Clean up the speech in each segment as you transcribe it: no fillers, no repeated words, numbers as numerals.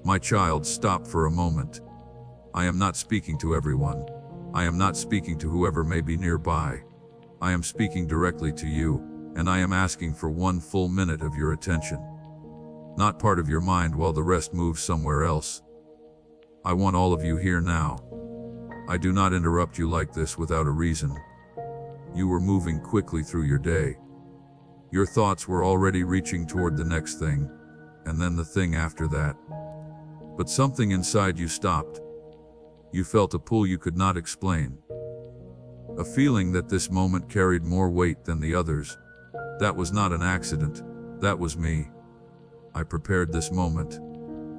My child, stop for a moment. I am not speaking to everyone. I am not speaking to whoever may be nearby. I am speaking directly to you, and I am asking for 1 full minute of your attention. Not part of your mind while the rest moves somewhere else. I want all of you here now. I do not interrupt you like this without a reason. You were moving quickly through your day. Your thoughts were already reaching toward the next thing, and then the thing after that. But something inside you stopped. You felt a pull you could not explain. A feeling that this moment carried more weight than the others. That was not an accident. That was me. I prepared this moment.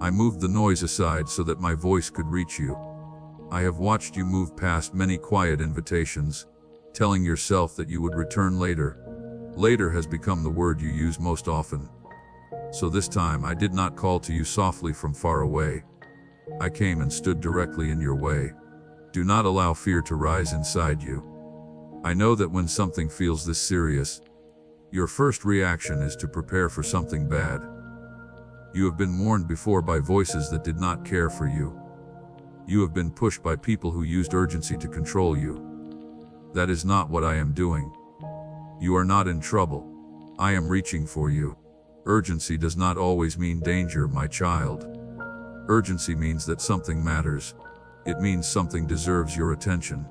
I moved the noise aside so that my voice could reach you. I have watched you move past many quiet invitations, telling yourself that you would return later. Later has become the word you use most often. So this time I did not call to you softly from far away. I came and stood directly in your way. Do not allow fear to rise inside you. I know that when something feels this serious, your first reaction is to prepare for something bad. You have been warned before by voices that did not care for you. You have been pushed by people who used urgency to control you. That is not what I am doing. You are not in trouble. I am reaching for you. Urgency does not always mean danger, my child. Urgency means that something matters. It means something deserves your attention.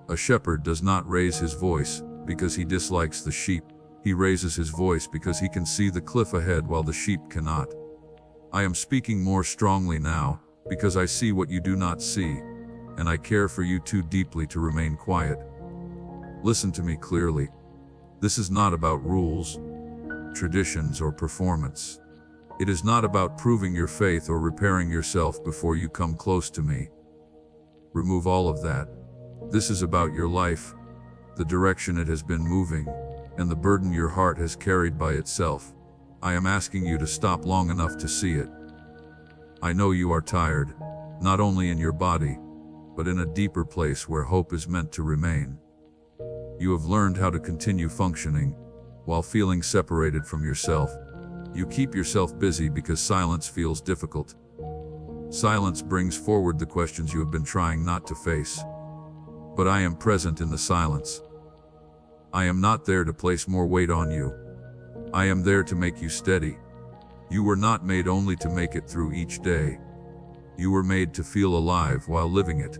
A shepherd does not raise his voice because he dislikes the sheep. He raises his voice because he can see the cliff ahead while the sheep cannot. I am speaking more strongly now because I see what you do not see, and I care for you too deeply to remain quiet. Listen to me clearly. This is not about rules, traditions, or performance. It is not about proving your faith or repairing yourself before you come close to me. Remove all of that. This is about your life, the direction it has been moving, and the burden your heart has carried by itself. I am asking you to stop long enough to see it. I know you are tired, not only in your body, but in a deeper place where hope is meant to remain. You have learned how to continue functioning while feeling separated from yourself. You keep yourself busy because silence feels difficult. Silence brings forward the questions you have been trying not to face. But I am present in the silence. I am not there to place more weight on you. I am there to make you steady. You were not made only to make it through each day. You were made to feel alive while living it.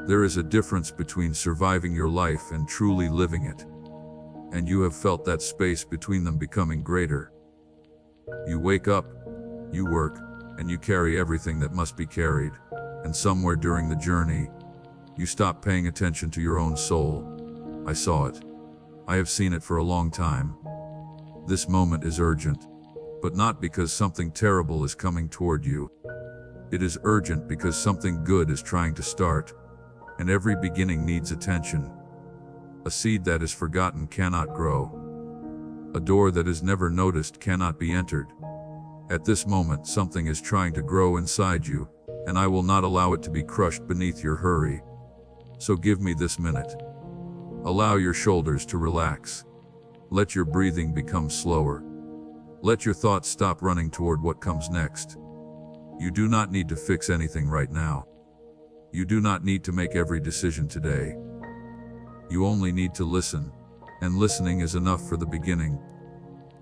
There is a difference between surviving your life and truly living it. And you have felt that space between them becoming greater. You wake up, you work, and you carry everything that must be carried. And somewhere during the journey, you stop paying attention to your own soul. I saw it. I have seen it for a long time. This moment is urgent, but not because something terrible is coming toward you. It is urgent because something good is trying to start, and every beginning needs attention. A seed that is forgotten cannot grow. A door that is never noticed cannot be entered. At this moment, something is trying to grow inside you, and I will not allow it to be crushed beneath your hurry. So give me this minute. Allow your shoulders to relax. Let your breathing become slower. Let your thoughts stop running toward what comes next. You do not need to fix anything right now. You do not need to make every decision today. You only need to listen, and listening is enough for the beginning.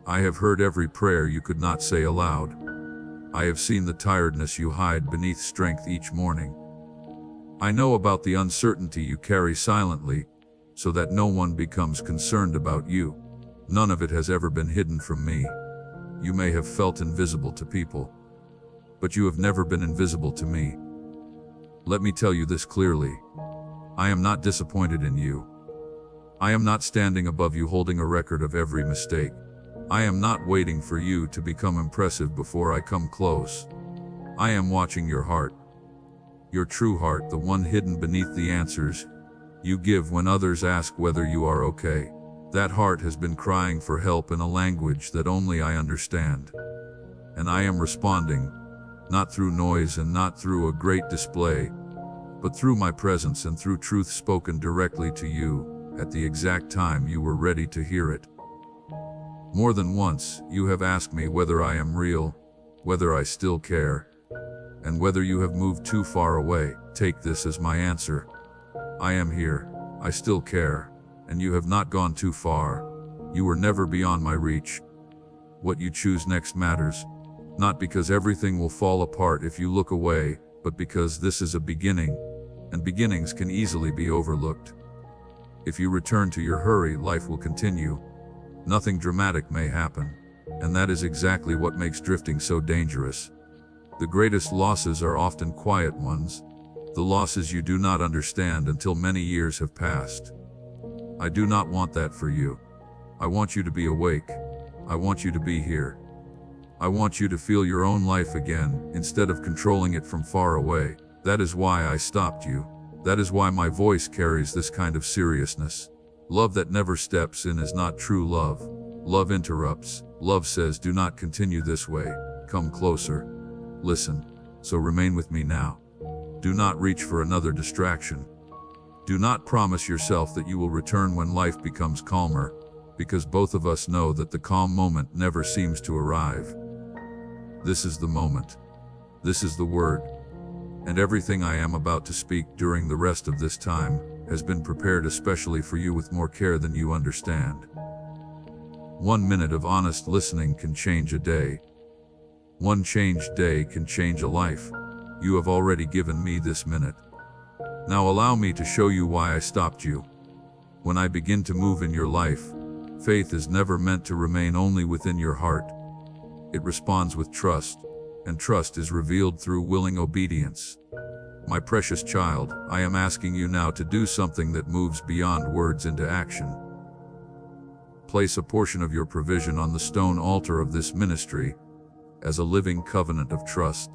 I have heard every prayer you could not say aloud. I have seen the tiredness you hide beneath strength each morning. I know about the uncertainty you carry silently, so that no one becomes concerned about you. None of it has ever been hidden from me. You may have felt invisible to people, but you have never been invisible to me. Let me tell you this clearly. I am not disappointed in you. I am not standing above you holding a record of every mistake. I am not waiting for you to become impressive before I come close. I am watching your heart. Your true heart, the one hidden beneath the answers you give when others ask whether you are okay. That heart has been crying for help in a language that only I understand. And I am responding, not through noise and not through a great display, but through my presence and through truth spoken directly to you at the exact time you were ready to hear it. More than once, you have asked me whether I am real, whether I still care. And whether you have moved too far away, take this as my answer. I am here, I still care, and you have not gone too far. You were never beyond my reach. What you choose next matters, not because everything will fall apart if you look away, but because this is a beginning, and beginnings can easily be overlooked. If you return to your hurry, life will continue. Nothing dramatic may happen, and that is exactly what makes drifting so dangerous. The greatest losses are often quiet ones, the losses you do not understand until many years have passed. I do not want that for you. I want you to be awake. I want you to be here. I want you to feel your own life again, instead of controlling it from far away. That is why I stopped you. That is why my voice carries this kind of seriousness. Love that never steps in is not true love. Love interrupts. Love says, do not continue this way. Come closer. Listen. So remain with me now. Do not reach for another distraction. Do not promise yourself that you will return when life becomes calmer, because both of us know that the calm moment never seems to arrive. This is the moment. This is the word. And everything I am about to speak during the rest of this time has been prepared especially for you with more care than you understand. 1 minute of honest listening can change a day. One changed day can change a life. You have already given me this minute. Now allow me to show you why I stopped you. When I begin to move in your life, faith is never meant to remain only within your heart. It responds with trust, and trust is revealed through willing obedience. My precious child, I am asking you now to do something that moves beyond words into action. Place a portion of your provision on the stone altar of this ministry as a living covenant of trust.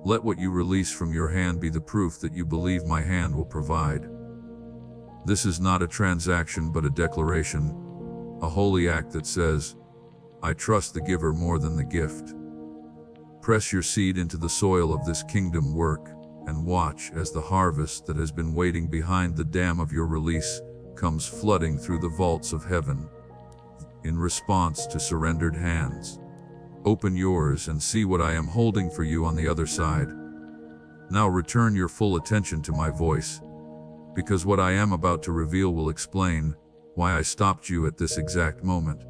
Let what you release from your hand be the proof that you believe my hand will provide. This is not a transaction but a declaration, a holy act that says, I trust the giver more than the gift. Press your seed into the soil of this kingdom work and watch as the harvest that has been waiting behind the dam of your release comes flooding through the vaults of heaven. In response to surrendered hands, open yours and see what I am holding for you on the other side. Now return your full attention to my voice, because what I am about to reveal will explain why I stopped you at this exact moment.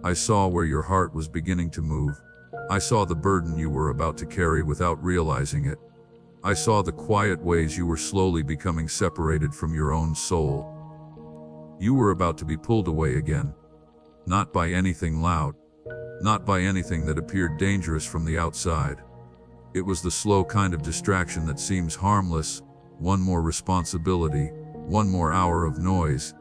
I saw where your heart was beginning to move. I saw the burden you were about to carry without realizing it. I saw the quiet ways you were slowly becoming separated from your own soul. You were about to be pulled away again, not by anything loud, not by anything that appeared dangerous from the outside. It was the slow kind of distraction that seems harmless, one more responsibility, one more hour of noise,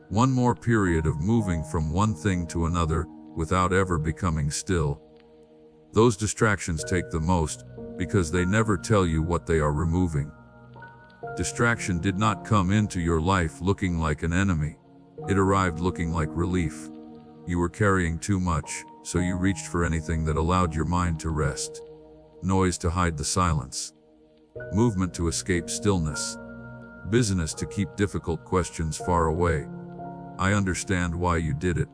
one more period of moving from one thing to another without ever becoming still. Those distractions take the most because they never tell you what they are removing. Distraction did not come into your life looking like an enemy. It arrived looking like relief. You were carrying too much, so you reached for anything that allowed your mind to rest. Noise to hide the silence. Movement to escape stillness. Business to keep difficult questions far away. I understand why you did it.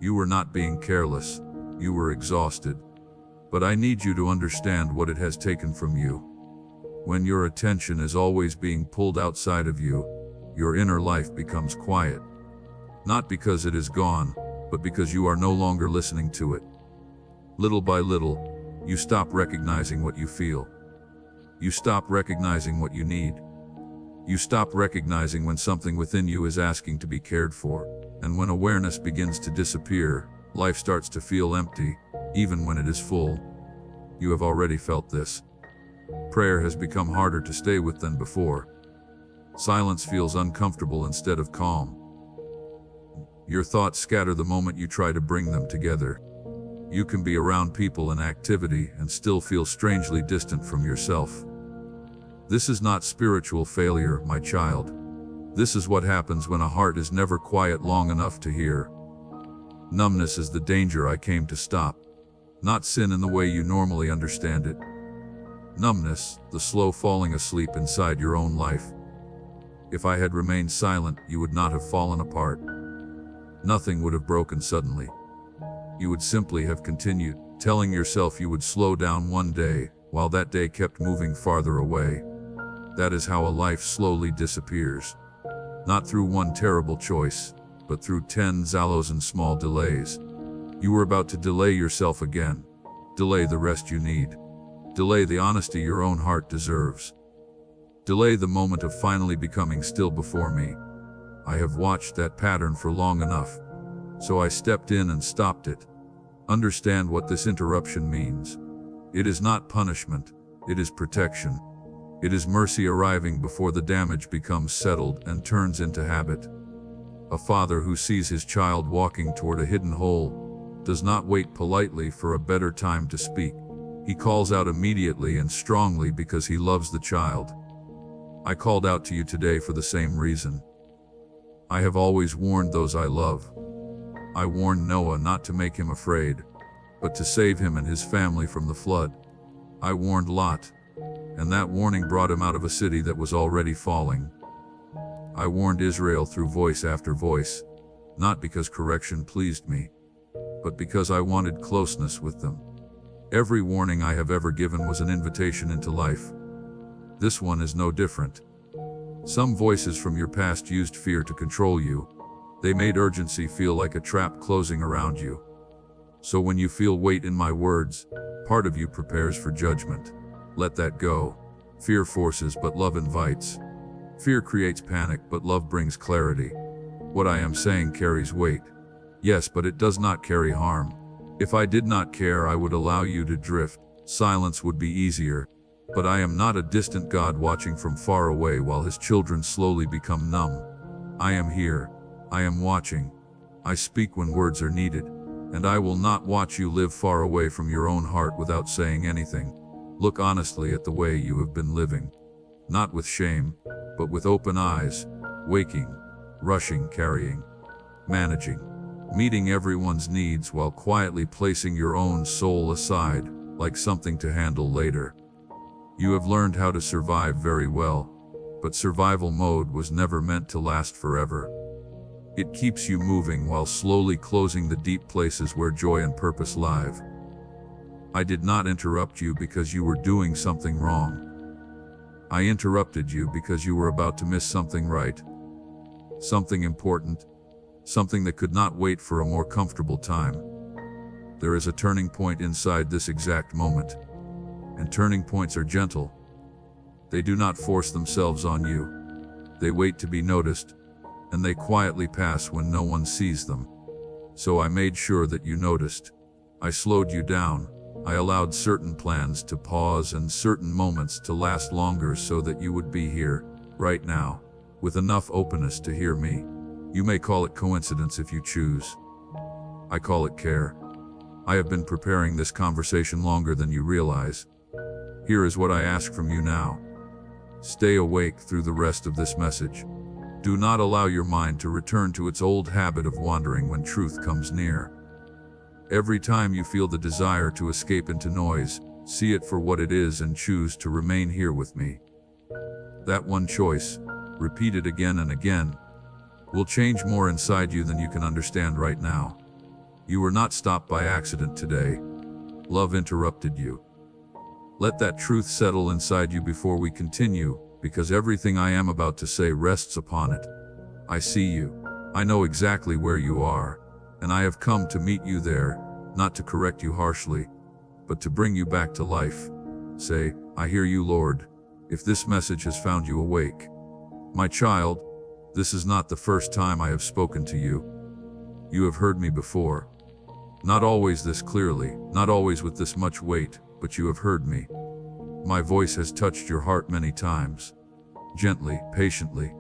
You were not being careless. You were exhausted. But I need you to understand what it has taken from you. When your attention is always being pulled outside of you, your inner life becomes quiet. Not because it is gone, but because you are no longer listening to it. Little by little, you stop recognizing what you feel. You stop recognizing what you need. You stop recognizing when something within you is asking to be cared for. And when awareness begins to disappear, life starts to feel empty, even when it is full. You have already felt this. Prayer has become harder to stay with than before. Silence feels uncomfortable instead of calm. Your thoughts scatter the moment you try to bring them together. You can be around people and activity and still feel strangely distant from yourself. This is not spiritual failure, my child. This is what happens when a heart is never quiet long enough to hear. Numbness is the danger I came to stop, not sin in the way you normally understand it. Numbness, the slow falling asleep inside your own life. If I had remained silent, you would not have fallen apart. Nothing would have broken suddenly. You would simply have continued, telling yourself you would slow down one day, while that day kept moving farther away. That is how a life slowly disappears. Not through one terrible choice, but through 10 thousand small delays. You were about to delay yourself again. Delay the rest you need. Delay the honesty your own heart deserves. Delay the moment of finally becoming still before me. I have watched that pattern for long enough. So I stepped in and stopped it. Understand what this interruption means. It is not punishment, it is protection. It is mercy arriving before the damage becomes settled and turns into habit. A father who sees his child walking toward a hidden hole does not wait politely for a better time to speak. He calls out immediately and strongly because he loves the child. I called out to you today for the same reason. I have always warned those I love. I warned Noah not to make him afraid, but to save him and his family from the flood. I warned Lot, and that warning brought him out of a city that was already falling. I warned Israel through voice after voice, not because correction pleased me, but because I wanted closeness with them. Every warning I have ever given was an invitation into life. This one is no different. Some voices from your past used fear to control you. They made urgency feel like a trap closing around you. So when you feel weight in my words, part of you prepares for judgment. Let that go. Fear forces, but love invites. Fear creates panic, but love brings clarity. What I am saying carries weight. Yes, but it does not carry harm. If I did not care, I would allow you to drift. Silence would be easier. But I am not a distant God watching from far away while his children slowly become numb. I am here. I am watching. I speak when words are needed. And I will not watch you live far away from your own heart without saying anything. Look honestly at the way you have been living. Not with shame, but with open eyes, waking, rushing, carrying, managing, meeting everyone's needs while quietly placing your own soul aside, like something to handle later. You have learned how to survive very well, but survival mode was never meant to last forever. It keeps you moving while slowly closing the deep places where joy and purpose live. I did not interrupt you because you were doing something wrong. I interrupted you because you were about to miss something right. Something important. Something that could not wait for a more comfortable time. There is a turning point inside this exact moment. And turning points are gentle. They do not force themselves on you. They wait to be noticed, and they quietly pass when no one sees them. So I made sure that you noticed. I slowed you down. I allowed certain plans to pause and certain moments to last longer so that you would be here, right now, with enough openness to hear me. You may call it coincidence if you choose. I call it care. I have been preparing this conversation longer than you realize. Here is what I ask from you now. Stay awake through the rest of this message. Do not allow your mind to return to its old habit of wandering when truth comes near. Every time you feel the desire to escape into noise, see it for what it is and choose to remain here with me. That one choice, repeated again and again, will change more inside you than you can understand right now. You were not stopped by accident today. Love interrupted you. Let that truth settle inside you before we continue, because everything I am about to say rests upon it. I see you. I know exactly where you are, and I have come to meet you there, not to correct you harshly, but to bring you back to life. Say, I hear you, Lord, if this message has found you awake. My child, this is not the first time I have spoken to you. You have heard me before. Not always this clearly, not always with this much weight, but you have heard me. My voice has touched your heart many times. Gently, patiently,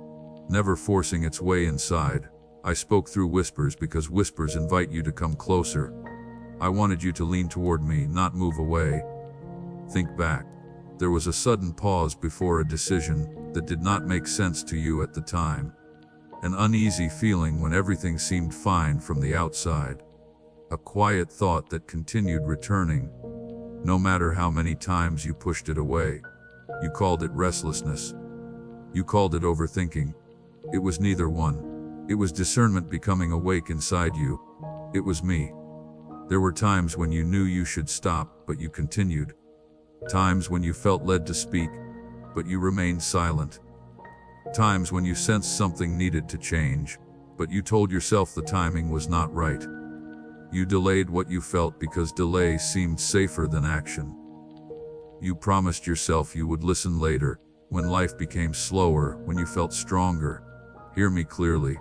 never forcing its way inside. I spoke through whispers because whispers invite you to come closer. I wanted you to lean toward me, not move away. Think back. There was a sudden pause before a decision that did not make sense to you at the time. An uneasy feeling when everything seemed fine from the outside. A quiet thought that continued returning, no matter how many times you pushed it away. You called it restlessness. You called it overthinking. It was neither one. It was discernment becoming awake inside you. It was me. There were times when you knew you should stop, but you continued. Times when you felt led to speak, but you remained silent. Times when you sensed something needed to change, but you told yourself the timing was not right. You delayed what you felt because delay seemed safer than action. You promised yourself you would listen later, when life became slower, when you felt stronger. Hear me clearly.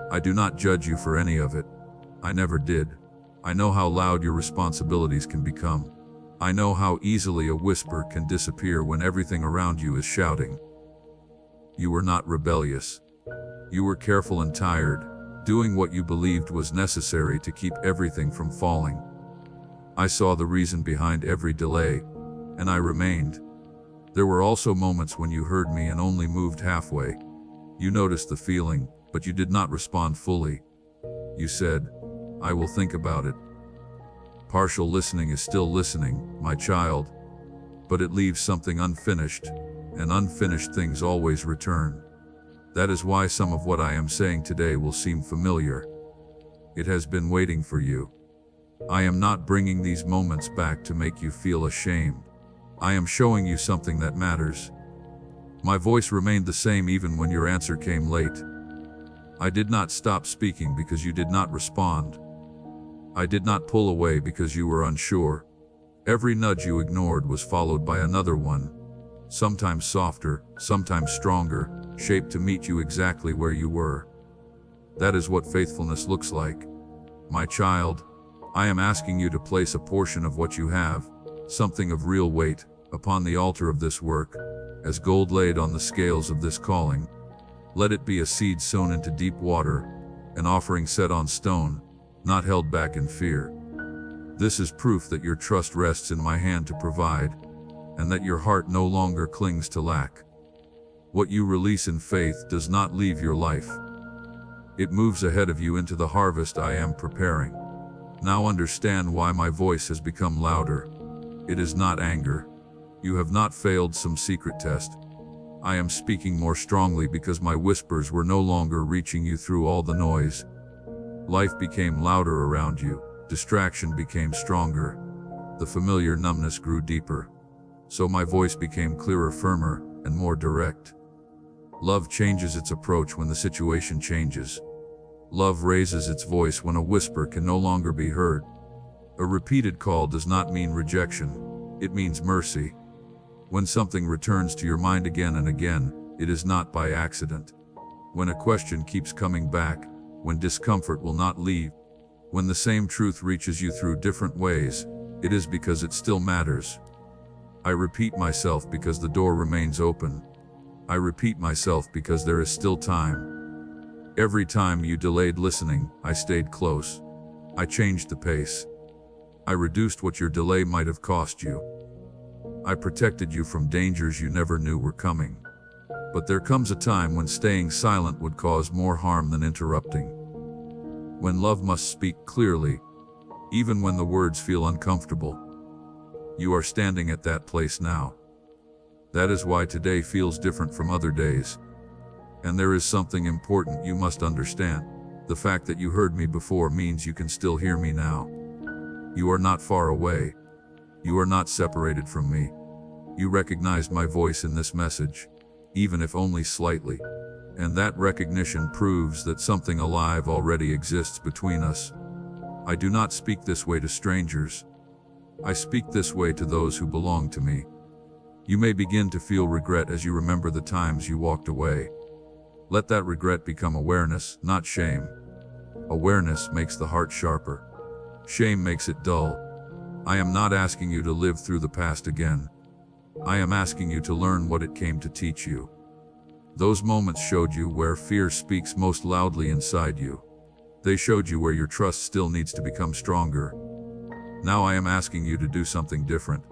I do not judge you for any of it. I never did. I know how loud your responsibilities can become. I know how easily a whisper can disappear when everything around you is shouting. You were not rebellious. You were careful and tired, doing what you believed was necessary to keep everything from falling. I saw the reason behind every delay, and I remained. There were also moments when you heard me and only moved halfway. You noticed the feeling, but you did not respond fully. You said, "I will think about it." Partial listening is still listening, my child, but it leaves something unfinished, and unfinished things always return. That is why some of what I am saying today will seem familiar. It has been waiting for you. I am not bringing these moments back to make you feel ashamed. I am showing you something that matters. My voice remained the same even when your answer came late. I did not stop speaking because you did not respond. I did not pull away because you were unsure. Every nudge you ignored was followed by another one, sometimes softer, sometimes stronger, shaped to meet you exactly where you were. That is what faithfulness looks like. My child, I am asking you to place a portion of what you have, something of real weight, upon the altar of this work, as gold laid on the scales of this calling. Let it be a seed sown into deep water, an offering set on stone, not held back in fear. This is proof that your trust rests in my hand to provide, and that your heart no longer clings to lack. What you release in faith does not leave your life. It moves ahead of you into the harvest I am preparing. Now understand why my voice has become louder. It is not anger. You have not failed some secret test. I am speaking more strongly because my whispers were no longer reaching you through all the noise. Life became louder around you. Distraction became stronger. The familiar numbness grew deeper. So my voice became clearer, firmer, and more direct. Love changes its approach when the situation changes. Love raises its voice when a whisper can no longer be heard. A repeated call does not mean rejection. It means mercy. When something returns to your mind again and again, it is not by accident. When a question keeps coming back, when discomfort will not leave, when the same truth reaches you through different ways, it is because it still matters. I repeat myself because the door remains open. I repeat myself because there is still time. Every time you delayed listening, I stayed close. I changed the pace. I reduced what your delay might have cost you. I protected you from dangers you never knew were coming. But there comes a time when staying silent would cause more harm than interrupting. When love must speak clearly, even when the words feel uncomfortable. You are standing at that place now. That is why today feels different from other days. And there is something important you must understand. The fact that you heard me before means you can still hear me now. You are not far away. You are not separated from me. You recognized my voice in this message, even if only slightly. And that recognition proves that something alive already exists between us. I do not speak this way to strangers. I speak this way to those who belong to me. You may begin to feel regret as you remember the times you walked away. Let that regret become awareness, not shame. Awareness makes the heart sharper. Shame makes it dull. I am not asking you to live through the past again. I am asking you to learn what it came to teach you. Those moments showed you where fear speaks most loudly inside you. They showed you where your trust still needs to become stronger. Now I am asking you to do something different.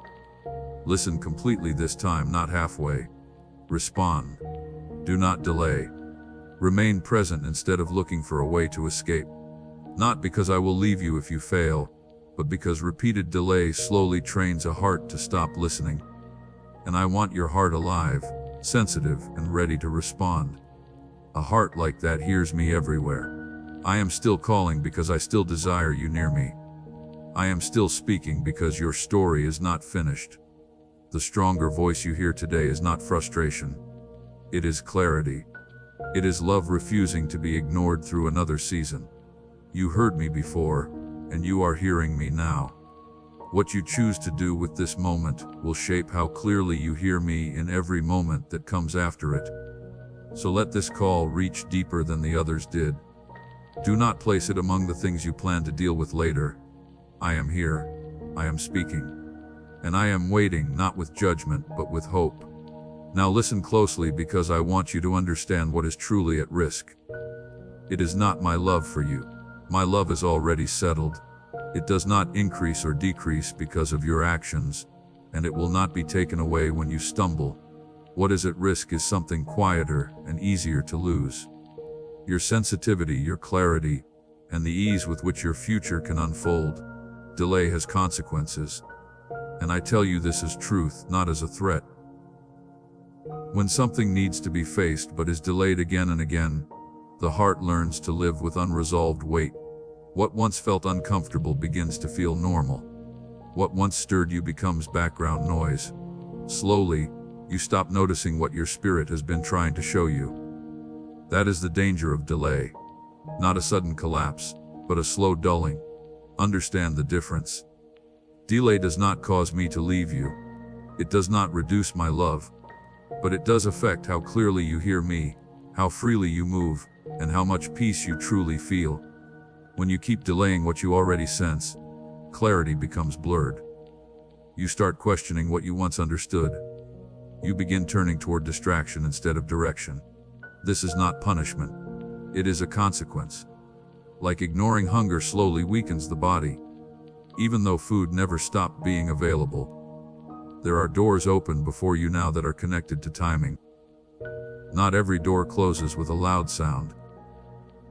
Listen completely this time, not halfway. Respond. Do not delay. Remain present instead of looking for a way to escape. Not because I will leave you if you fail, but because repeated delay slowly trains a heart to stop listening. And I want your heart alive, sensitive, and ready to respond. A heart like that hears me everywhere. I am still calling because I still desire you near me. I am still speaking because your story is not finished. the stronger voice you hear today is not frustration. It is clarity. It is love refusing to be ignored through another season. You heard me before, and you are hearing me now. What you choose to do with this moment will shape how clearly you hear me in every moment that comes after it. So let this call reach deeper than the others did. Do not place it among the things you plan to deal with later. I am here. I am speaking. And I am waiting, not with judgment, but with hope. Now listen closely, because I want you to understand what is truly at risk. It is not my love for you. My love is already settled. It does not increase or decrease because of your actions, and it will not be taken away when you stumble. What is at risk is something quieter and easier to lose. Your sensitivity, your clarity, and the ease with which your future can unfold. Delay has consequences. And I tell you this as truth, not as a threat. When something needs to be faced but is delayed again and again, the heart learns to live with unresolved weight. What once felt uncomfortable begins to feel normal. What once stirred you becomes background noise. Slowly, you stop noticing what your spirit has been trying to show you. That is the danger of delay. Not a sudden collapse, but a slow dulling. Understand the difference. Delay does not cause me to leave you. It does not reduce my love. But it does affect how clearly you hear me, how freely you move, and how much peace you truly feel. When you keep delaying what you already sense, clarity becomes blurred. You start questioning what you once understood. You begin turning toward distraction instead of direction. This is not punishment. It is a consequence. Like ignoring hunger slowly weakens the body. Even though food never stopped being available, there are doors open before you now that are connected to timing. Not every door closes with a loud sound.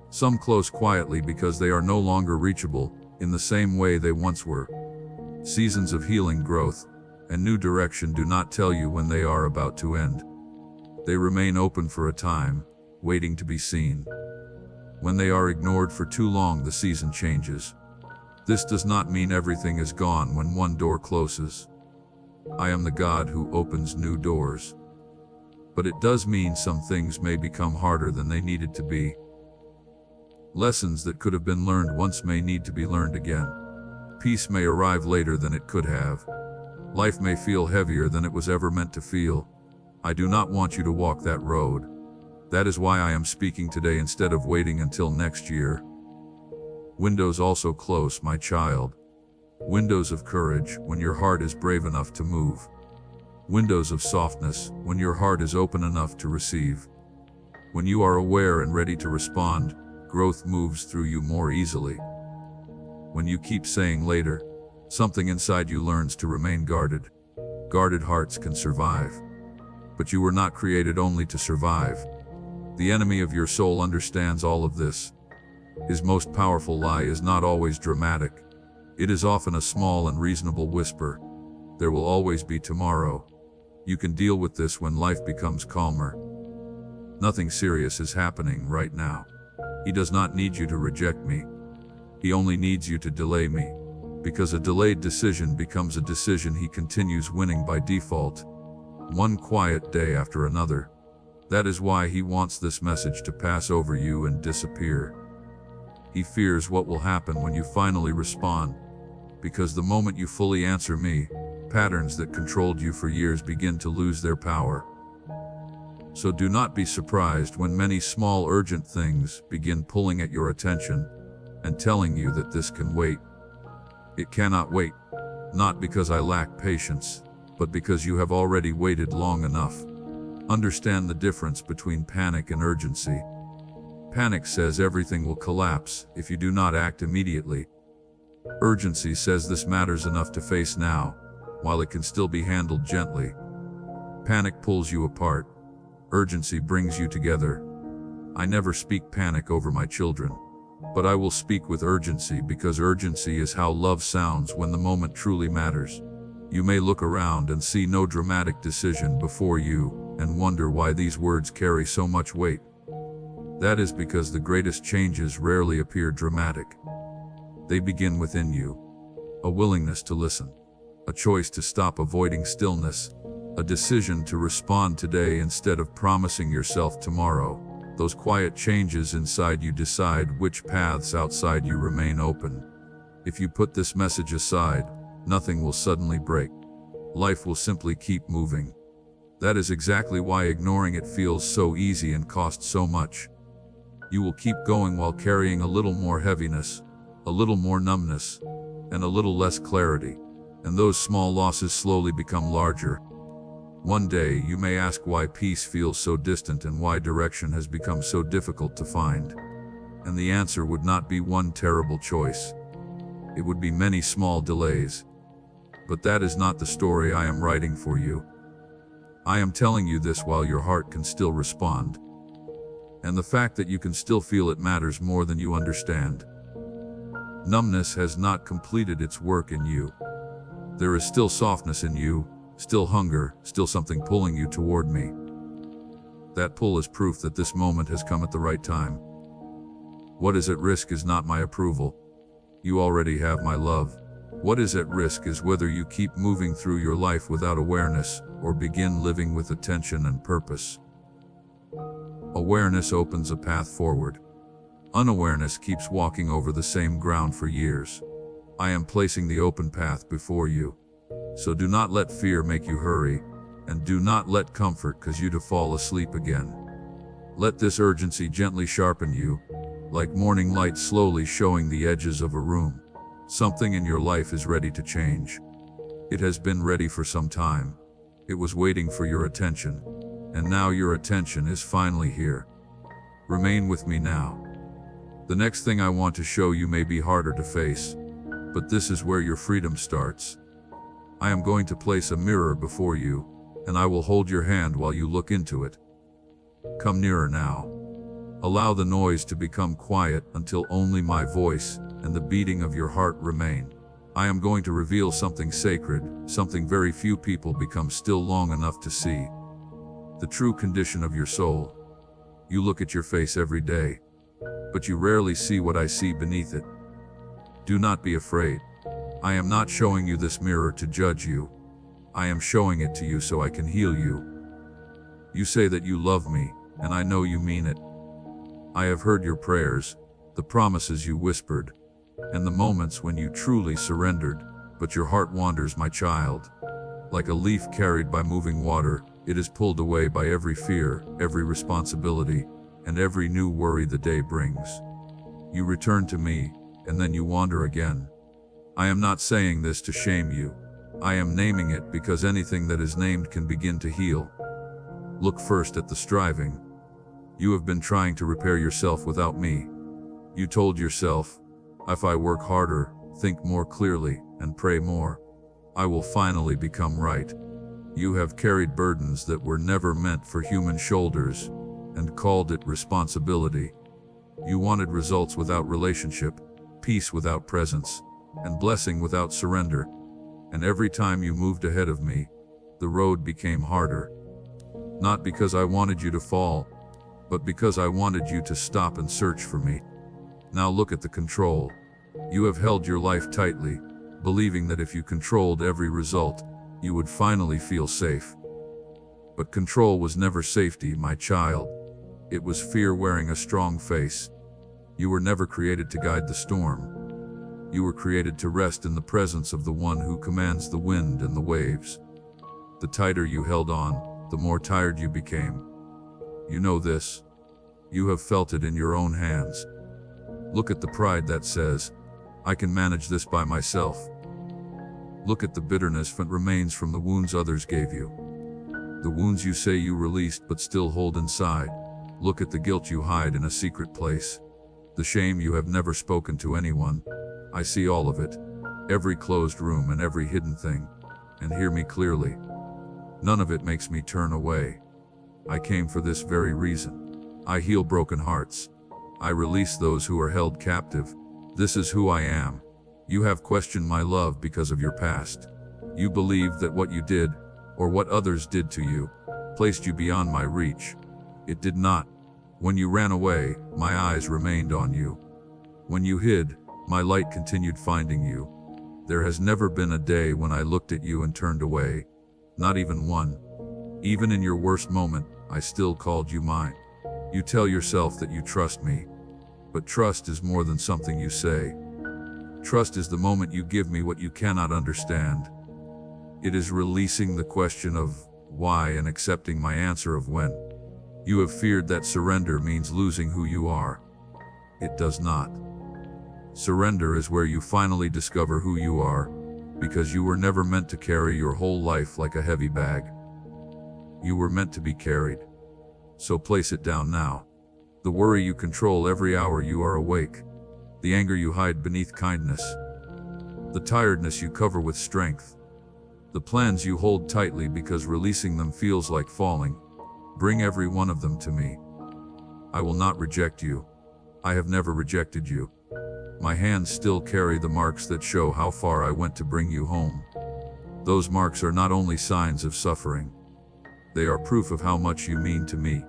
Some close quietly because they are no longer reachable in the same way they once were. Seasons of healing, growth, and new direction do not tell you when they are about to end. They remain open for a time, waiting to be seen. When they are ignored for too long, the season changes. This does not mean everything is gone when one door closes. I am the God who opens new doors. But it does mean some things may become harder than they needed to be. Lessons that could have been learned once may need to be learned again. Peace may arrive later than it could have. Life may feel heavier than it was ever meant to feel. I do not want you to walk that road. That is why I am speaking today instead of waiting until next year. Windows also close, my child. Windows of courage, when your heart is brave enough to move. Windows of softness, when your heart is open enough to receive. When you are aware and ready to respond, growth moves through you more easily. When you keep saying later, something inside you learns to remain guarded. Guarded hearts can survive. But you were not created only to survive. The enemy of your soul understands all of this. His most powerful lie is not always dramatic. It is often a small and reasonable whisper. There will always be tomorrow. You can deal with this when life becomes calmer. Nothing serious is happening right now. He does not need you to reject me. He only needs you to delay me. Because a delayed decision becomes a decision he continues winning by default. One quiet day after another. That is why he wants this message to pass over you and disappear. He fears what will happen when you finally respond. Because the moment you fully answer me, patterns that controlled you for years begin to lose their power. So do not be surprised when many small urgent things begin pulling at your attention and telling you that this can wait. It cannot wait, not because I lack patience, but because you have already waited long enough. Understand the difference between panic and urgency. Panic says everything will collapse if you do not act immediately. Urgency says this matters enough to face now, while it can still be handled gently. Panic pulls you apart. Urgency brings you together. I never speak panic over my children, but I will speak with urgency because urgency is how love sounds when the moment truly matters. You may look around and see no dramatic decision before you and wonder why these words carry so much weight. That is because the greatest changes rarely appear dramatic. They begin within you. A willingness to listen. a choice to stop avoiding stillness, a decision to respond today instead of promising yourself tomorrow. Those quiet changes inside you decide which paths outside you remain open. If you put this message aside, nothing will suddenly break. Life will simply keep moving. That is exactly why ignoring it feels so easy and costs so much. You will keep going while carrying a little more heaviness, a little more numbness, and a little less clarity. And those small losses slowly become larger. One day you may ask why peace feels so distant and why direction has become so difficult to find. And the answer would not be one terrible choice. It would be many small delays. But that is not the story I am writing for you. I am telling you this while your heart can still respond. And the fact that you can still feel it matters more than you understand. Numbness has not completed its work in you. There is still softness in you, still hunger, still something pulling you toward me. That pull is proof that this moment has come at the right time. What is at risk is not my approval. You already have my love. What is at risk is whether you keep moving through your life without awareness or begin living with attention and purpose. Awareness opens a path forward. Unawareness keeps walking over the same ground for years. I am placing the open path before you. So do not let fear make you hurry, and do not let comfort cause you to fall asleep again. Let this urgency gently sharpen you, like morning light slowly showing the edges of a room. Something in your life is ready to change. It has been ready for some time. It was waiting for your attention, and now your attention is finally here. Remain with me now. The next thing I want to show you may be harder to face, but this is where your freedom starts. I am going to place a mirror before you, and I will hold your hand while you look into it. Come nearer now. Allow the noise to become quiet until only my voice and the beating of your heart remain. I am going to reveal something sacred, something very few people become still long enough to see. The true condition of your soul. You look at your face every day, but you rarely see what I see beneath it. Do not be afraid. I am not showing you this mirror to judge you. I am showing it to you so I can heal you. You say that you love me, and I know you mean it. I have heard your prayers, the promises you whispered, and the moments when you truly surrendered, but your heart wanders, my child. Like a leaf carried by moving water, it is pulled away by every fear, every responsibility, and every new worry the day brings. You return to me, and then you wander again. I am not saying this to shame you. I am naming it because anything that is named can begin to heal. Look first at the striving. You have been trying to repair yourself without me. You told yourself, if I work harder, think more clearly, and pray more, I will finally become right. You have carried burdens that were never meant for human shoulders, and called it responsibility. You wanted results without relationship, peace without presence, and blessing without surrender. And every time you moved ahead of me, the road became harder. Not because I wanted you to fall, but because I wanted you to stop and search for me. Now look at the control. You have held your life tightly, believing that if you controlled every result, you would finally feel safe. But control was never safety, my child. It was fear wearing a strong face. You were never created to guide the storm. You were created to rest in the presence of the one who commands the wind and the waves. The tighter you held on, the more tired you became. You know this. You have felt it in your own hands. Look at the pride that says, I can manage this by myself. Look at the bitterness that remains from the wounds others gave you. The wounds you say you released but still hold inside. Look at the guilt you hide in a secret place. The shame you have never spoken to anyone. I see all of it. Every closed room and every hidden thing. And hear me clearly. None of it makes me turn away. I came for this very reason. I heal broken hearts. I release those who are held captive. This is who I am. You have questioned my love because of your past. You believed that what you did, or what others did to you, placed you beyond my reach. It did not. When you ran away, my eyes remained on you. When you hid, my light continued finding you. There has never been a day when I looked at you and turned away. Not even one. Even in your worst moment, I still called you mine. You tell yourself that you trust me. But trust is more than something you say. Trust is the moment you give me what you cannot understand. It is releasing the question of why and accepting my answer of when. You have feared that surrender means losing who you are. It does not. Surrender is where you finally discover who you are, because you were never meant to carry your whole life like a heavy bag. You were meant to be carried. So place it down now. The worry you control every hour you are awake. The anger you hide beneath kindness. The tiredness you cover with strength. The plans you hold tightly because releasing them feels like falling. Bring every one of them to me. I will not reject you. I have never rejected you. My hands still carry the marks that show how far I went to bring you home. Those marks are not only signs of suffering. They are proof of how much you mean to me.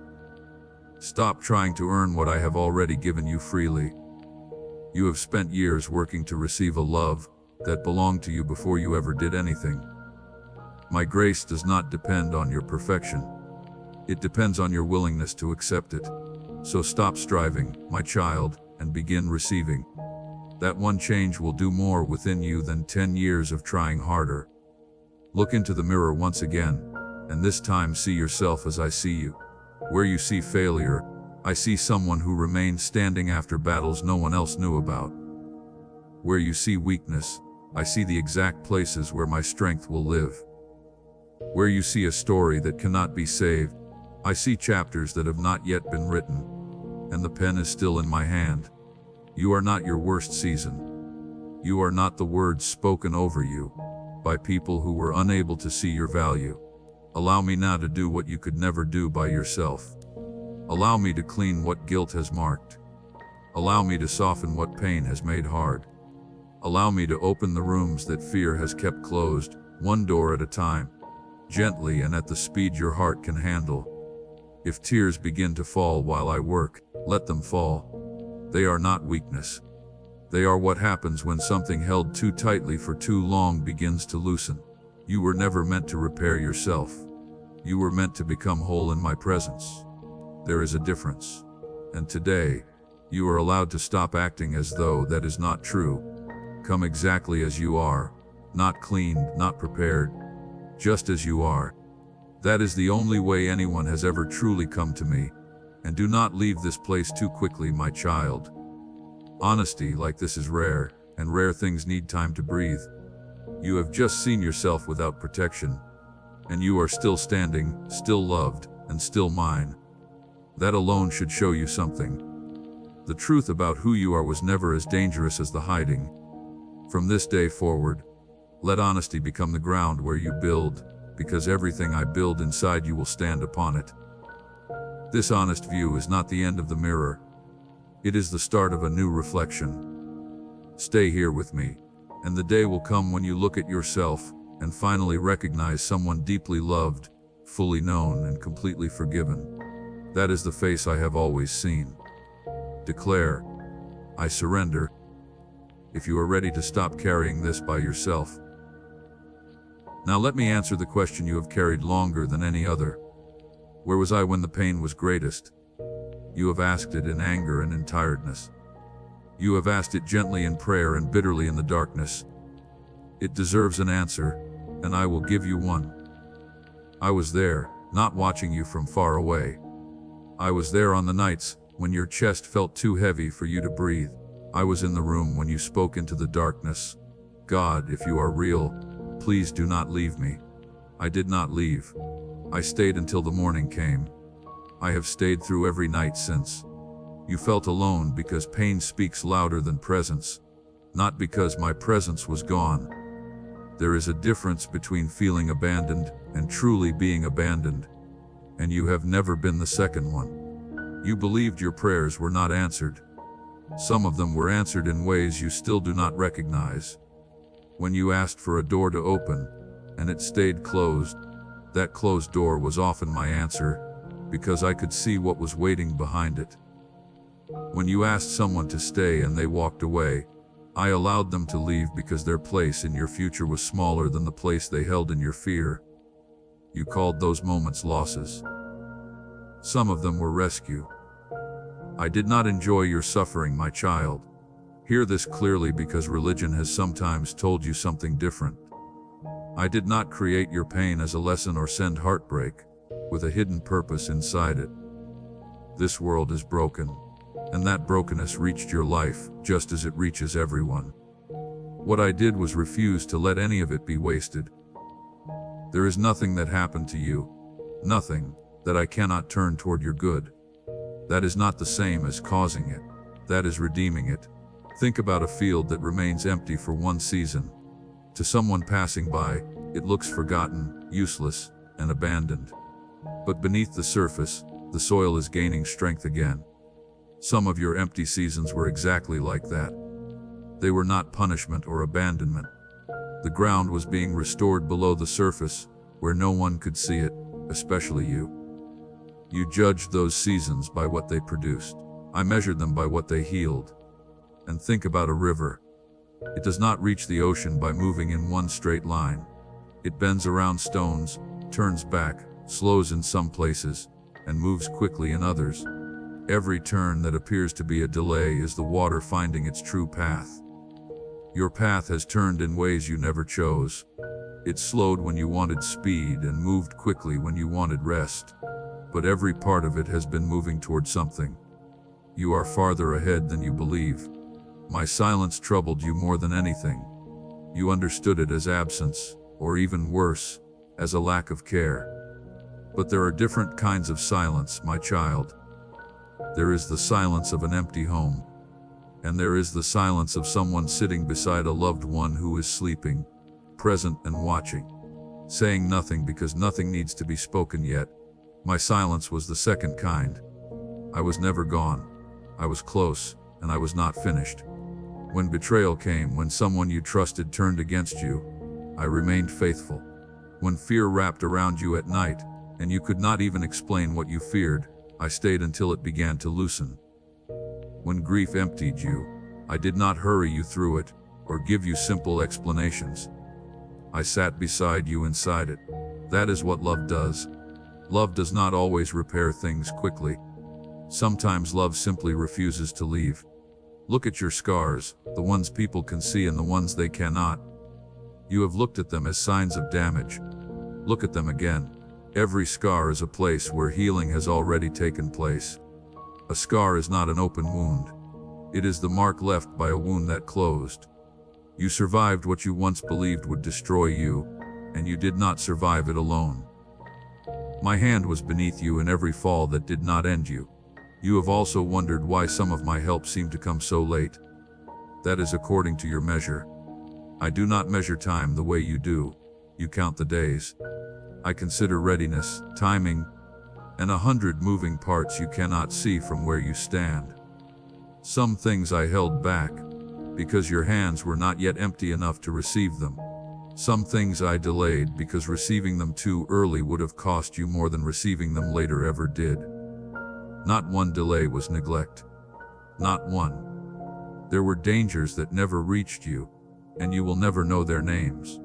Stop trying to earn what I have already given you freely. You have spent years working to receive a love that belonged to you before you ever did anything. My grace does not depend on your perfection. It depends on your willingness to accept it. So stop striving, my child, and begin receiving. That one change will do more within you than 10 years of trying harder. Look into the mirror once again, and this time see yourself as I see you. Where you see failure, I see someone who remained standing after battles no one else knew about. Where you see weakness, I see the exact places where my strength will live. Where you see a story that cannot be saved, I see chapters that have not yet been written, and the pen is still in my hand. You are not your worst season. You are not the words spoken over you by people who were unable to see your value. Allow me now to do what you could never do by yourself. Allow me to clean what guilt has marked. Allow me to soften what pain has made hard. Allow me to open the rooms that fear has kept closed, one door at a time, gently and at the speed your heart can handle. If tears begin to fall while I work, let them fall. They are not weakness. They are what happens when something held too tightly for too long begins to loosen. You were never meant to repair yourself. You were meant to become whole in my presence. There is a difference. And today, you are allowed to stop acting as though that is not true. Come exactly as you are, not cleaned, not prepared, just as you are. That is the only way anyone has ever truly come to me. And do not leave this place too quickly, my child. Honesty like this is rare, and rare things need time to breathe. You have just seen yourself without protection, and you are still standing, still loved, and still mine. That alone should show you something. The truth about who you are was never as dangerous as the hiding. From this day forward, let honesty become the ground where you build, because everything I build inside you will stand upon it. This honest view is not the end of the mirror. It is the start of a new reflection. Stay here with me, and the day will come when you look at yourself and finally recognize someone deeply loved, fully known, and completely forgiven. That is the face I have always seen. Declare, I surrender. If you are ready to stop carrying this by yourself. Now let me answer the question you have carried longer than any other. Where was I when the pain was greatest? You have asked it in anger and in tiredness. You have asked it gently in prayer and bitterly in the darkness. It deserves an answer, and I will give you one. I was there, not watching you from far away. I was there on the nights when your chest felt too heavy for you to breathe. I was in the room when you spoke into the darkness. God, if you are real, please do not leave me. I did not leave. I stayed until the morning came. I have stayed through every night since. You felt alone because pain speaks louder than presence, not because my presence was gone. There is a difference between feeling abandoned and truly being abandoned, and you have never been the second one. You believed your prayers were not answered. Some of them were answered in ways you still do not recognize. When you asked for a door to open, and it stayed closed, that closed door was often my answer, because I could see what was waiting behind it. When you asked someone to stay and they walked away, I allowed them to leave because their place in your future was smaller than the place they held in your fear. You called those moments losses. Some of them were rescue. I did not enjoy your suffering, my child. Hear this clearly, because religion has sometimes told you something different. I did not create your pain as a lesson or send heartbreak with a hidden purpose inside it. This world is broken, and that brokenness reached your life just as it reaches everyone. What I did was refuse to let any of it be wasted. There is nothing that happened to you, nothing that I cannot turn toward your good. That is not the same as causing it. That is redeeming it. Think about a field that remains empty for one season. To someone passing by, it looks forgotten, useless, and abandoned. But beneath the surface, the soil is gaining strength again. Some of your empty seasons were exactly like that. They were not punishment or abandonment. The ground was being restored below the surface, where no one could see it, especially you. You judged those seasons by what they produced. I measured them by what they healed. And think about a river. It does not reach the ocean by moving in one straight line. It bends around stones, turns back, slows in some places, and moves quickly in others. Every turn that appears to be a delay is the water finding its true path. Your path has turned in ways you never chose. It slowed when you wanted speed and moved quickly when you wanted rest. But every part of it has been moving toward something. You are farther ahead than you believe. My silence troubled you more than anything. You understood it as absence, or even worse, as a lack of care. But there are different kinds of silence, my child. There is the silence of an empty home. And there is the silence of someone sitting beside a loved one who is sleeping, present and watching, saying nothing because nothing needs to be spoken yet. My silence was the second kind. I was never gone. I was close, and I was not finished. When betrayal came, when someone you trusted turned against you, I remained faithful. When fear wrapped around you at night, and you could not even explain what you feared, I stayed until it began to loosen. When grief emptied you, I did not hurry you through it, or give you simple explanations. I sat beside you inside it. That is what love does. Love does not always repair things quickly. Sometimes love simply refuses to leave. Look at your scars, the ones people can see and the ones they cannot. You have looked at them as signs of damage. Look at them again. Every scar is a place where healing has already taken place. A scar is not an open wound. It is the mark left by a wound that closed. You survived what you once believed would destroy you, and you did not survive it alone. My hand was beneath you in every fall that did not end you. You have also wondered why some of my help seemed to come so late. That is according to your measure. I do not measure time the way you do. You count the days. I consider readiness, timing, and 100 moving parts you cannot see from where you stand. Some things I held back, because your hands were not yet empty enough to receive them. Some things I delayed because receiving them too early would have cost you more than receiving them later ever did. Not one delay was neglect. Not one. There were dangers that never reached you, and you will never know their names.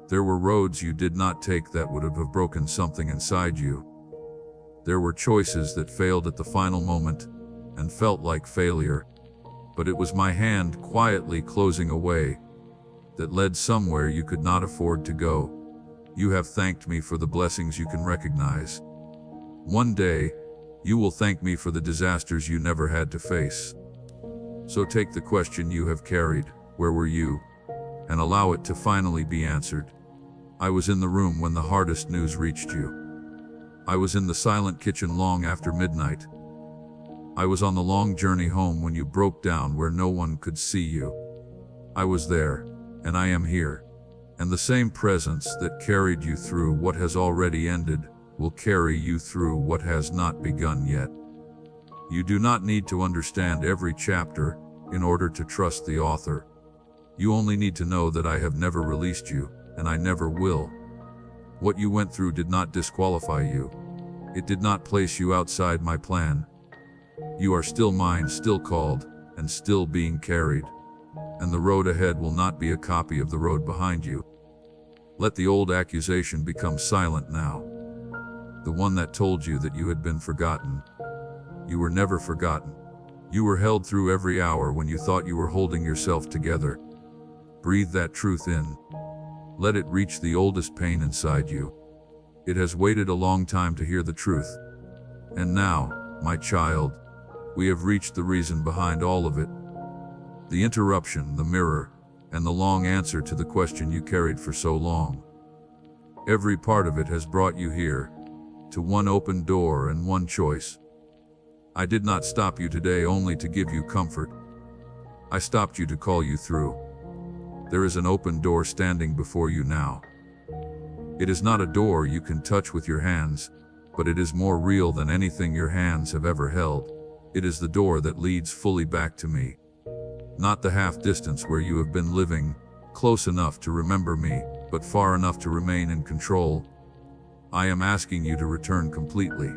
There were roads you did not take that would have broken something inside you. There were choices that failed at the final moment and felt like failure, but it was my hand quietly closing away that led somewhere you could not afford to go. You have thanked me for the blessings you can recognize. One day, you will thank me for the disasters you never had to face. So take the question you have carried, where were you, and allow it to finally be answered. I was in the room when the hardest news reached you. I was in the silent kitchen long after midnight. I was on the long journey home when you broke down where no one could see you. I was there, and I am here. And the same presence that carried you through what has already ended will carry you through what has not begun yet. You do not need to understand every chapter in order to trust the author. You only need to know that I have never released you, and I never will. What you went through did not disqualify you. It did not place you outside my plan. You are still mine, still called, and still being carried. and the road ahead will not be a copy of the road behind you. Let the old accusation become silent now. The one that told you that you had been forgotten. You were never forgotten. You were held through every hour when you thought you were holding yourself together. Breathe that truth in. Let it reach the oldest pain inside you. It has waited a long time to hear the truth. And now, my child, we have reached the reason behind all of it. The interruption, the mirror, and the long answer to the question you carried for so long. Every part of it has brought you here, to one open door and one choice. I did not stop you today only to give you comfort. I stopped you to call you through. There is an open door standing before you now. It is not a door you can touch with your hands, but it is more real than anything your hands have ever held. It is the door that leads fully back to me. Not the half distance where you have been living, close enough to remember me, but far enough to remain in control. I am asking you to return completely.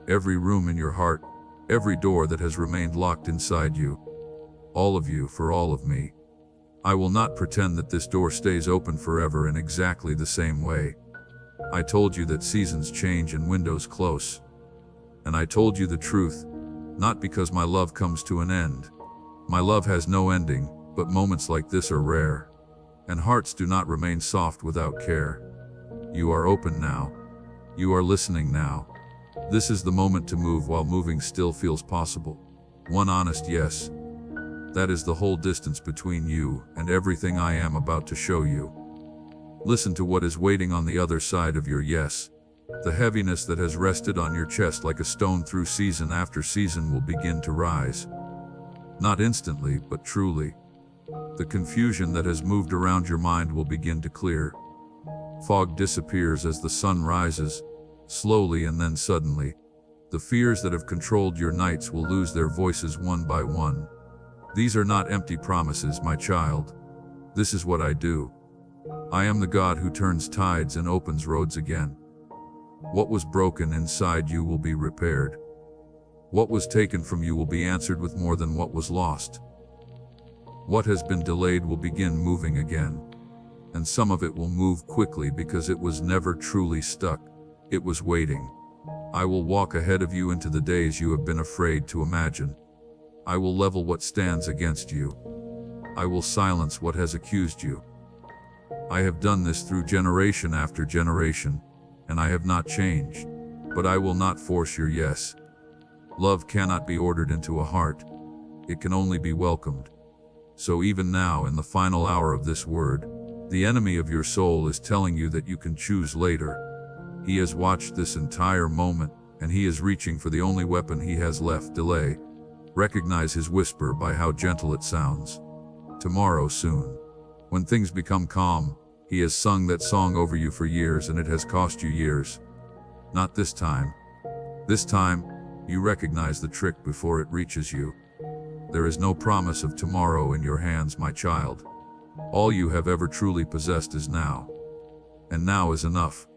Every room in your heart, every door that has remained locked inside you. All of you for all of me. I will not pretend that this door stays open forever in exactly the same way. I told you that seasons change and windows close. And I told you the truth, not because my love comes to an end. My love has no ending, but moments like this are rare. And hearts do not remain soft without care. You are open now. You are listening now. This is the moment to move while moving still feels possible. One honest yes. That is the whole distance between you and everything I am about to show you. Listen to what is waiting on the other side of your yes. The heaviness that has rested on your chest like a stone through season after season will begin to rise. Not instantly, but truly. The confusion that has moved around your mind will begin to clear. Fog disappears as the sun rises, slowly and then suddenly. The fears that have controlled your nights will lose their voices one by one. These are not empty promises, my child. This is what I do. I am the God who turns tides and opens roads again. What was broken inside you will be repaired. What was taken from you will be answered with more than what was lost. What has been delayed will begin moving again. And some of it will move quickly because it was never truly stuck. It was waiting. I will walk ahead of you into the days you have been afraid to imagine. I will level what stands against you. I will silence what has accused you. I have done this through generation after generation, and I have not changed. But I will not force your yes. Love cannot be ordered into a heart. It can only be welcomed. So even now, in the final hour of this word, the enemy of your soul is telling you that you can choose later. He has watched this entire moment, and he is reaching for the only weapon he has left: delay. Recognize his whisper by how gentle it sounds. Tomorrow soon. When things become calm, he has sung that song over you for years, and it has cost you years. Not this time. This time, you recognize the trick before it reaches you. There is no promise of tomorrow in your hands, my child. All you have ever truly possessed is now. And now is enough.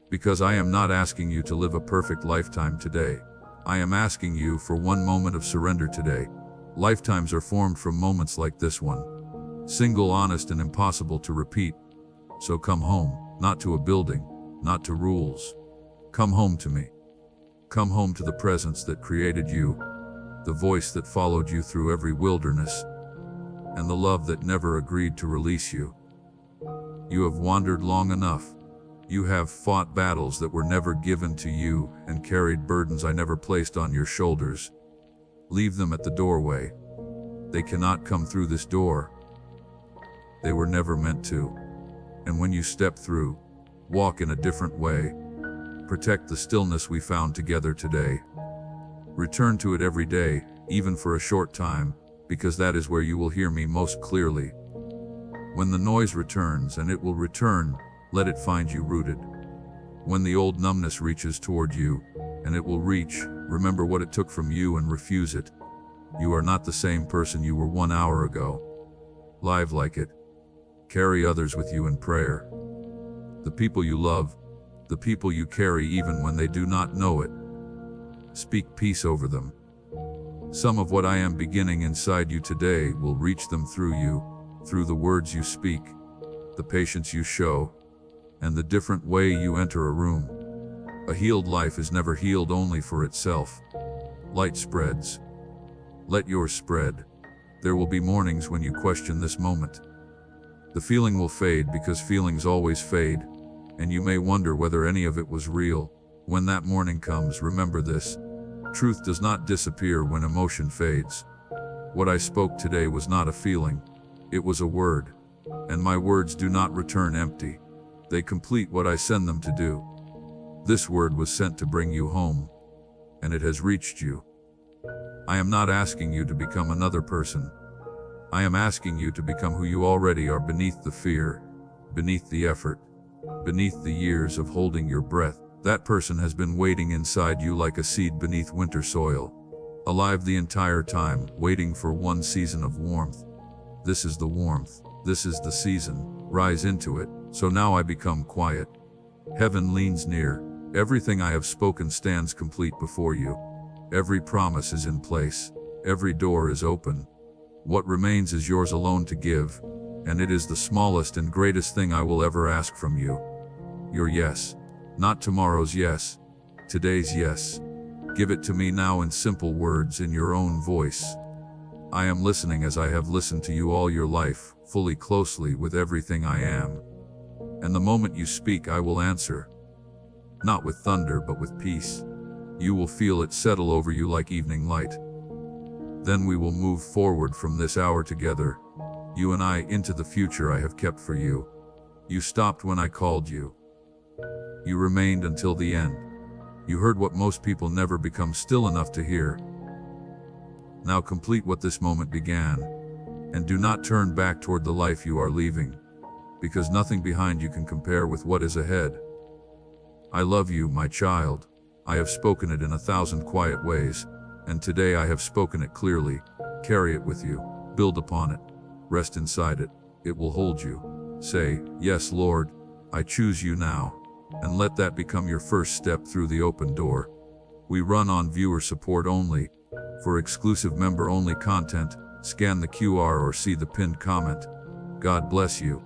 Because I am not asking you to live a perfect lifetime today. I am asking you for one moment of surrender today. Lifetimes are formed from moments like this one. Single, honest, and impossible to repeat. So come home, not to a building, not to rules. Come home to me. Come home to the presence that created you, the voice that followed you through every wilderness, and the love that never agreed to release you. You have wandered long enough. You have fought battles that were never given to you and carried burdens I never placed on your shoulders. Leave them at the doorway. They cannot come through this door. They were never meant to. And when you step through, walk in a different way. Protect the stillness we found together today. Return to it every day, even for a short time, because that is where you will hear me most clearly. When the noise returns, and it will return, let it find you rooted. When the old numbness reaches toward you, and it will reach, remember what it took from you and refuse it. You are not the same person you were 1 hour ago. Live like it. Carry others with you in prayer. The people you love, the people you carry even when they do not know it. Speak peace over them. Some of what I am beginning inside you today will reach them through you, through the words you speak, the patience you show, and the different way you enter a room. A healed life is never healed only for itself. Light spreads. Let yours spread. There will be mornings when you question this moment. The feeling will fade because feelings always fade, and you may wonder whether any of it was real. When that morning comes, remember this: truth does not disappear when emotion fades. What I spoke today was not a feeling, it was a word. And my words do not return empty. They complete what I send them to do. This word was sent to bring you home, and it has reached you. I am not asking you to become another person. I am asking you to become who you already are, beneath the fear, beneath the effort, beneath the years of holding your breath. That person has been waiting inside you like a seed beneath winter soil, alive the entire time, waiting for one season of warmth. This is the warmth. This is the season. Rise into it. So now I become quiet. Heaven leans near. Everything I have spoken stands complete before you. Every promise is in place. Every door is open. What remains is yours alone to give, and it is the smallest and greatest thing I will ever ask from you. Your yes. Not tomorrow's yes. Today's yes. Give it to me now in simple words, in your own voice. I am listening as I have listened to you all your life, fully, closely, with everything I am. And the moment you speak, I will answer. Not with thunder, but with peace. You will feel it settle over you like evening light. Then we will move forward from this hour together, you and I, into the future I have kept for you. You stopped when I called you. You remained until the end. You heard what most people never become still enough to hear. Now complete what this moment began, and do not turn back toward the life you are leaving, because nothing behind you can compare with what is ahead. I love you, my child. I have spoken it in 1,000 quiet ways, and today I have spoken it clearly. Carry it with you. Build upon it. Rest inside it. It will hold you. Say, "Yes, Lord, I choose you now," and let that become your first step through the open door. We run on viewer support only. For exclusive member-only content, scan the QR or see the pinned comment. God bless you.